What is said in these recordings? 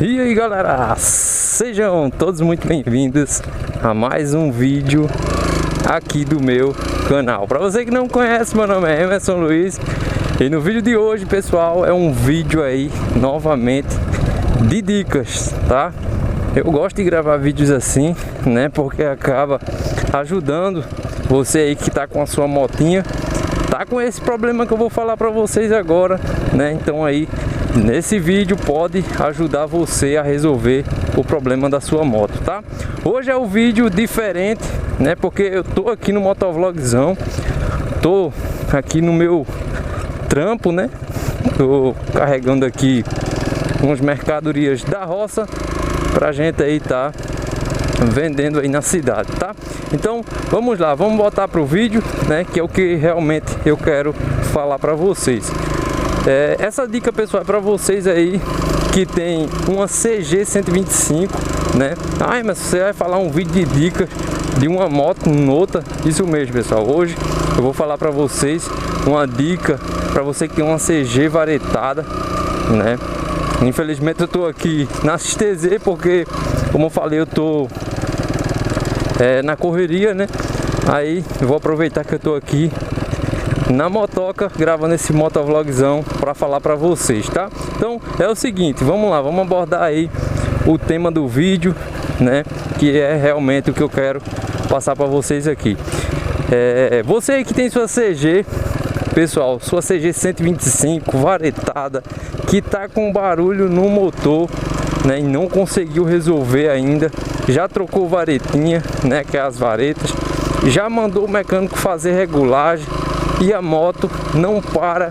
E aí galera, sejam todos muito bem-vindos a mais um vídeo aqui do meu canal. Para você que não conhece, meu nome é Emerson Luiz e no vídeo de hoje, pessoal, é um vídeo aí novamente de dicas, tá? Eu gosto de gravar vídeos assim, né, porque acaba ajudando você aí que tá com a sua motinha, tá com esse problema que eu vou falar para vocês agora, né? Então aí nesse vídeo pode ajudar você a resolver o problema da sua moto, tá? Hoje é um vídeo diferente, né? Porque eu tô aqui no motovlogzão, tô aqui no meu trampo, né? Tô carregando aqui umas mercadorias da roça pra gente aí tá vendendo aí na cidade, tá? Então vamos lá, vamos voltar pro vídeo, né? Que é o que realmente eu quero falar para vocês. Essa dica, pessoal, é para vocês aí que tem uma CG 125, né? Ai, mas você vai falar um vídeo de dicas de uma moto nota? Isso mesmo, pessoal. Hoje eu vou falar para vocês uma dica para você que tem uma CG varetada, né? Infelizmente eu tô aqui na XTZ porque, como eu falei, eu tô na correria, né? Aí eu vou aproveitar que eu tô aqui na motoca gravando esse motovlogzão para falar para vocês, tá? Então é o seguinte, vamos lá, vamos abordar aí o tema do vídeo, né? Que é realmente o que eu quero passar para vocês aqui. Você aí que tem sua CG, pessoal, sua CG 125 varetada, que tá com barulho no motor, né? E não conseguiu resolver ainda, já trocou varetinha, né? Que é as varetas, já mandou o mecânico fazer regulagem e a moto não para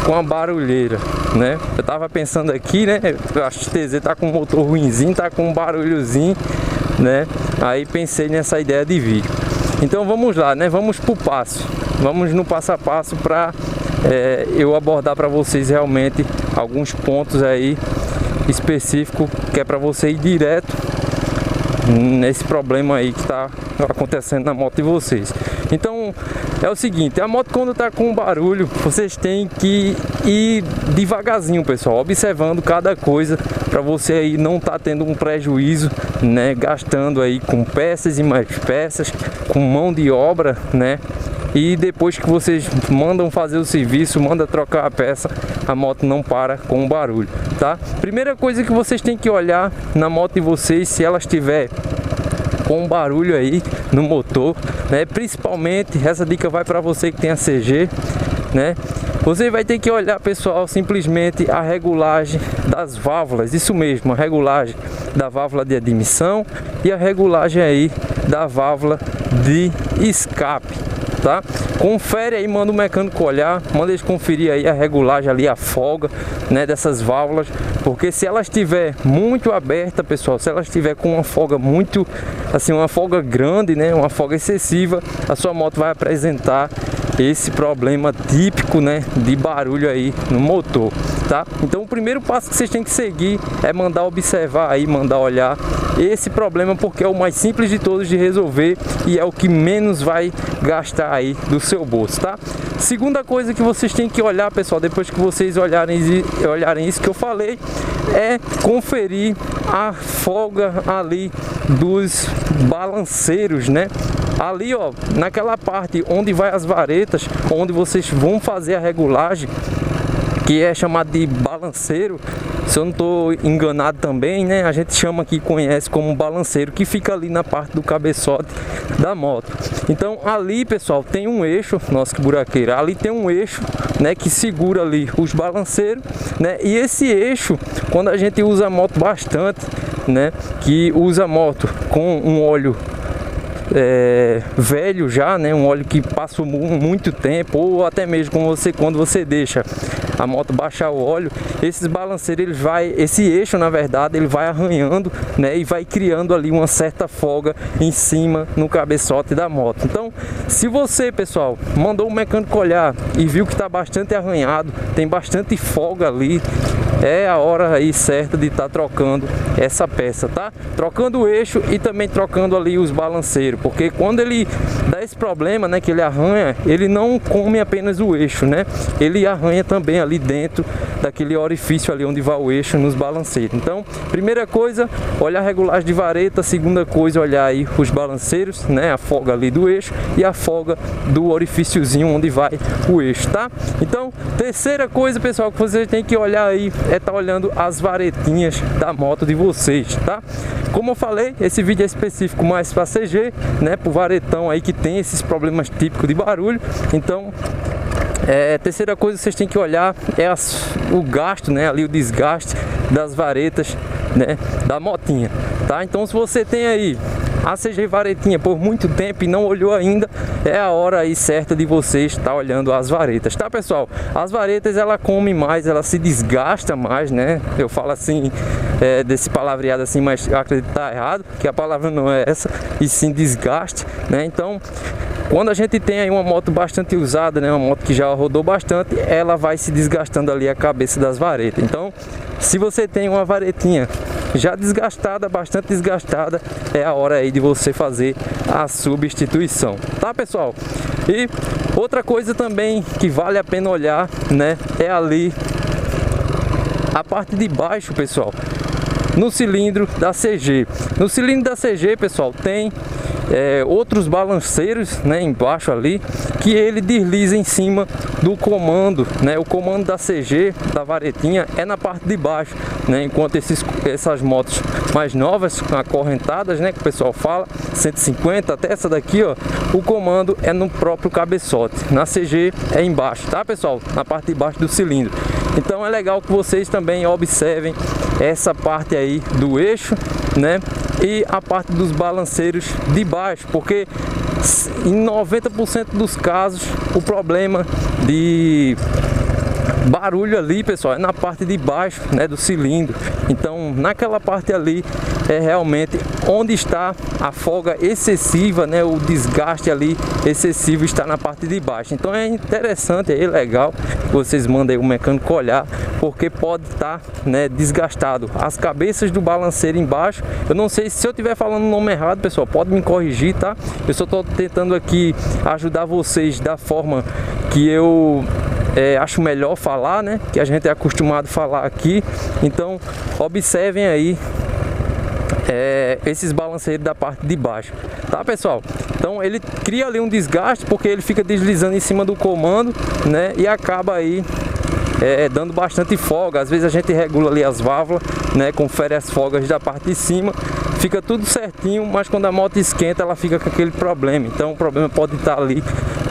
com a barulheira, né? Eu tava pensando aqui, né? A XTZ tá com um motor ruinzinho, tá com um barulhozinho, né? Aí pensei nessa ideia de vídeo. Então vamos lá, né? Vamos pro passo. Vamos no passo a passo para eu abordar para vocês realmente alguns pontos aí específicos que é para você ir direto nesse problema aí que tá acontecendo na moto de vocês. Então é o seguinte, a moto quando tá com barulho, vocês têm que ir devagarzinho, pessoal, observando cada coisa para você aí não tá tendo um prejuízo, né, gastando aí com peças e mais peças, com mão de obra, né? E depois que vocês mandam fazer o serviço, manda trocar a peça, a moto não para com o barulho, tá? Primeira coisa que vocês têm que olhar na moto de vocês, se ela estiver com um barulho aí no motor, né? Principalmente essa dica vai para você que tem a CG, né? Você vai ter que olhar, pessoal, simplesmente a regulagem das válvulas, isso mesmo, a regulagem da válvula de admissão e a regulagem aí da válvula de escape, tá? Confere aí, manda o mecânico olhar, manda eles conferir aí a regulagem ali, a folga, né, dessas válvulas, porque se ela estiver muito aberta, pessoal, se ela estiver com uma folga muito, assim, uma folga grande, né, uma folga excessiva, a sua moto vai apresentar esse problema típico, né, de barulho aí no motor, tá? Então o primeiro passo que vocês têm que seguir é mandar observar aí, mandar olhar esse problema, porque é o mais simples de todos de resolver e é o que menos vai gastar aí do seu bolso, tá? Segunda coisa que vocês têm que olhar, pessoal, depois que vocês olharem isso que eu falei, é conferir a folga ali dos balanceiros, né? Ali, ó, naquela parte onde vai as varetas, onde vocês vão fazer a regulagem, que é chamado de balanceiro, se eu não estou enganado também, né? A gente chama aqui, conhece como balanceiro, que fica ali na parte do cabeçote da moto. Então ali, pessoal, tem um eixo, nossa que buraqueira, ali tem um eixo, né, que segura ali os balanceiros, né? E esse eixo, quando a gente usa a moto bastante, né, que usa a moto com um óleo velho já, né, um óleo que passou muito tempo, ou até mesmo quando você deixa a moto baixar o óleo, esses balanceiros, esse eixo, na verdade, ele vai arranhando, né, e vai criando ali uma certa folga em cima no cabeçote da moto. Então, se você, pessoal, mandou o mecânico olhar e viu que está bastante arranhado, tem bastante folga ali, é a hora aí certa de estar trocando essa peça, tá? Trocando o eixo e também trocando ali os balanceiros, porque quando ele dá esse problema, né, que ele arranha, ele não come apenas o eixo, né? Ele arranha também ali dentro daquele orifício ali onde vai o eixo nos balanceiros. Então, primeira coisa, olhar a regulagem de vareta. Segunda coisa, olhar aí os balanceiros, né, a folga ali do eixo e a folga do orifíciozinho onde vai o eixo, tá? Então, terceira coisa, pessoal, que vocês tem que olhar aí é estar olhando as varetinhas da moto de vocês, tá? Como eu falei, esse vídeo é específico mais para CG, né, pro varetão aí que tem esses problemas típicos de barulho. Então, terceira coisa que vocês têm que olhar é o gasto, né, ali o desgaste das varetas, né, da motinha, tá? Então, se você tem aí a CG varetinha por muito tempo e não olhou ainda, é a hora aí certa de você estar olhando as varetas, tá, pessoal? As varetas, ela come mais, ela se desgasta mais, né? Eu falo assim, desse palavreado assim, mas eu acredito que tá errado, que a palavra não é essa, e sim desgaste, né? Então, quando a gente tem aí uma moto bastante usada, né, uma moto que já rodou bastante, ela vai se desgastando ali a cabeça das varetas. Então, se você tem uma varetinha já desgastada, bastante desgastada, é a hora aí de você fazer a substituição, tá, pessoal? E outra coisa também que vale a pena olhar, né, é ali a parte de baixo, pessoal, no cilindro da CG. No cilindro da CG, pessoal, tem outros balanceiros, né, embaixo ali, que ele desliza em cima do comando, né? O comando da CG, da varetinha, é na parte de baixo, né? Enquanto essas motos mais novas, acorrentadas, né, que o pessoal fala, 150, até essa daqui, ó, o comando é no próprio cabeçote. Na CG é embaixo, tá, pessoal? Na parte de baixo do cilindro. Então é legal que vocês também observem essa parte aí do eixo, né, e a parte dos balanceiros de baixo, porque em 90% dos casos o problema de barulho ali, pessoal, é na parte de baixo, né, do cilindro. Então, naquela parte ali é realmente onde está a folga excessiva, né, o desgaste ali excessivo está na parte de baixo. Então é interessante, é legal que vocês mandem o mecânico olhar, porque pode estar, né, desgastado as cabeças do balanceiro embaixo. Eu não sei se eu estiver falando o nome errado, pessoal, pode me corrigir, tá? Eu só estou tentando aqui ajudar vocês da forma que eu acho melhor falar, né, que a gente é acostumado a falar aqui. Então observem aí esses balanceiros da parte de baixo, tá, pessoal? Então ele cria ali um desgaste, porque ele fica deslizando em cima do comando, né, e acaba aí dando bastante folga. Às vezes a gente regula ali as válvulas, né, confere as folgas da parte de cima, fica tudo certinho, mas quando a moto esquenta ela fica com aquele problema. Então o problema pode estar ali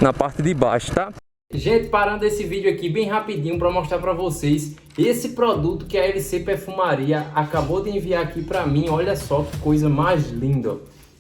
na parte de baixo, tá? Gente, parando esse vídeo aqui bem rapidinho para mostrar para vocês esse produto que a LC Perfumaria acabou de enviar aqui para mim. Olha só que coisa mais linda,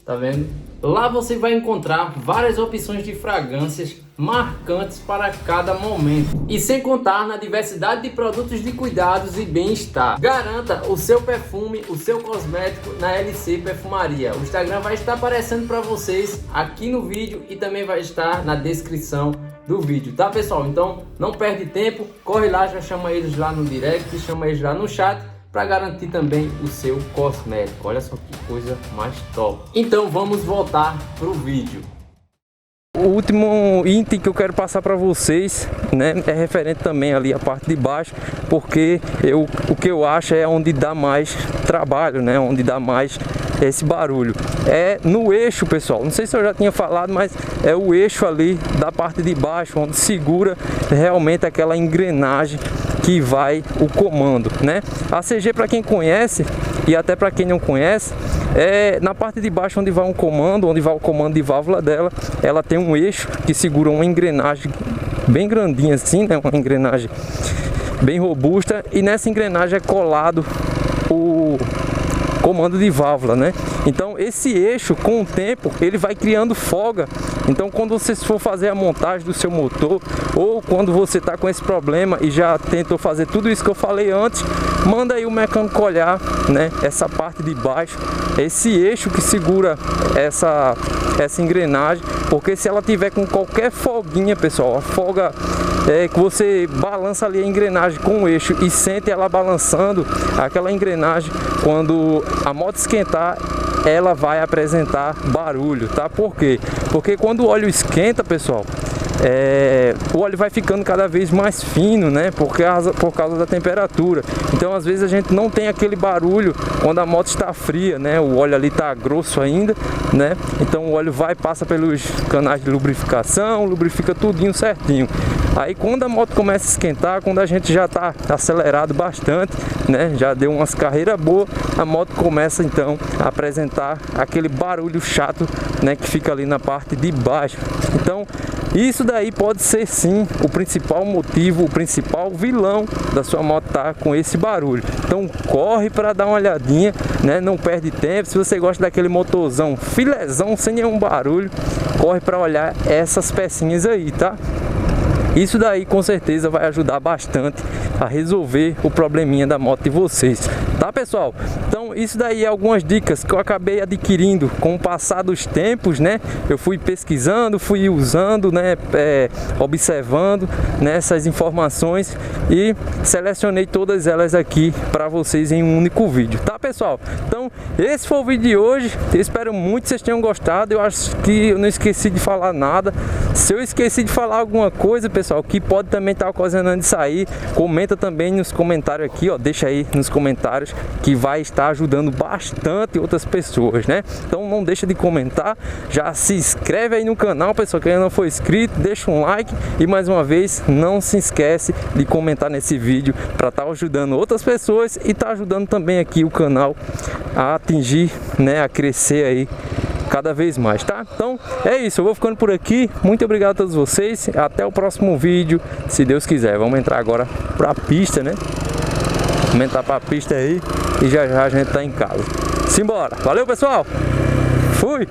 tá vendo? Lá você vai encontrar várias opções de fragrâncias marcantes para cada momento, e sem contar na diversidade de produtos de cuidados e bem-estar. Garanta o seu perfume, o seu cosmético na LC Perfumaria. O Instagram vai estar aparecendo para vocês aqui no vídeo e também vai estar na descrição do vídeo, tá, pessoal? Então não perde tempo, corre lá, já chama eles lá no direct, chama eles lá no chat para garantir também o seu cosmético. Olha só que coisa mais top. Então vamos voltar pro vídeo. O último item que eu quero passar para vocês, né, é referente também ali à parte de baixo, porque o que eu acho é onde dá mais trabalho, né, onde dá mais esse barulho. É no eixo, pessoal. Não sei se eu já tinha falado, mas é o eixo ali da parte de baixo, onde segura realmente aquela engrenagem que vai o comando, né? A CG, para quem conhece e até para quem não conhece, na parte de baixo onde vai um comando, onde vai o comando de válvula dela, ela tem um eixo que segura uma engrenagem bem grandinha assim, né? Uma engrenagem bem robusta, e nessa engrenagem é colado o comando de válvula, né? Então esse eixo, com o tempo, ele vai criando folga. Então quando você for fazer a montagem do seu motor, ou quando você está com esse problema e já tentou fazer tudo isso que eu falei antes, manda aí o mecânico olhar, né, essa parte de baixo, esse eixo que segura essa engrenagem, porque se ela tiver com qualquer folguinha, pessoal, a folga que você balança ali a engrenagem com o eixo e sente ela balançando, aquela engrenagem, quando a moto esquentar, ela vai apresentar barulho, tá? Por quê? Porque quando o óleo esquenta, pessoal, o óleo vai ficando cada vez mais fino, né? Por causa da temperatura. Então às vezes a gente não tem aquele barulho quando a moto está fria, né? O óleo ali está grosso ainda, né? Então o óleo passa pelos canais de lubrificação, lubrifica tudinho certinho. Aí quando a moto começa a esquentar, quando a gente já está acelerado bastante, né? Já deu umas carreiras boas, a moto começa então a apresentar aquele barulho chato, né? Que fica ali na parte de baixo. Então isso daí pode ser sim o principal motivo, o principal vilão da sua moto estar com esse barulho. Então corre para dar uma olhadinha, né? Não perde tempo. Se você gosta daquele motorzão filézão sem nenhum barulho, corre para olhar essas pecinhas aí, tá? Isso daí com certeza vai ajudar bastante a resolver o probleminha da moto de vocês, tá, pessoal? Então isso daí é algumas dicas que eu acabei adquirindo com o passar dos tempos, né? Eu fui pesquisando, fui usando, né? Observando, né, essas informações e selecionei todas elas aqui para vocês em um único vídeo, tá, pessoal? Então esse foi o vídeo de hoje. Eu espero muito que vocês tenham gostado. Eu acho que eu não esqueci de falar nada. Se eu esqueci de falar alguma coisa, pessoal, que pode também estar ocasionando isso aí, comenta também nos comentários aqui, ó, deixa aí nos comentários, que vai estar ajudando bastante outras pessoas, né? Então não deixa de comentar, já se inscreve aí no canal, pessoal, que ainda não for inscrito, deixa um like e mais uma vez não se esquece de comentar nesse vídeo para estar ajudando outras pessoas e tá ajudando também aqui o canal a atingir, né, a crescer aí cada vez mais, tá? Então é isso, eu vou ficando por aqui. Muito obrigado a todos vocês, até o próximo vídeo, se Deus quiser. Vamos entrar agora pra pista, né? Vamos entrar pra pista aí e já já a gente tá em casa. Simbora, valeu, pessoal, fui!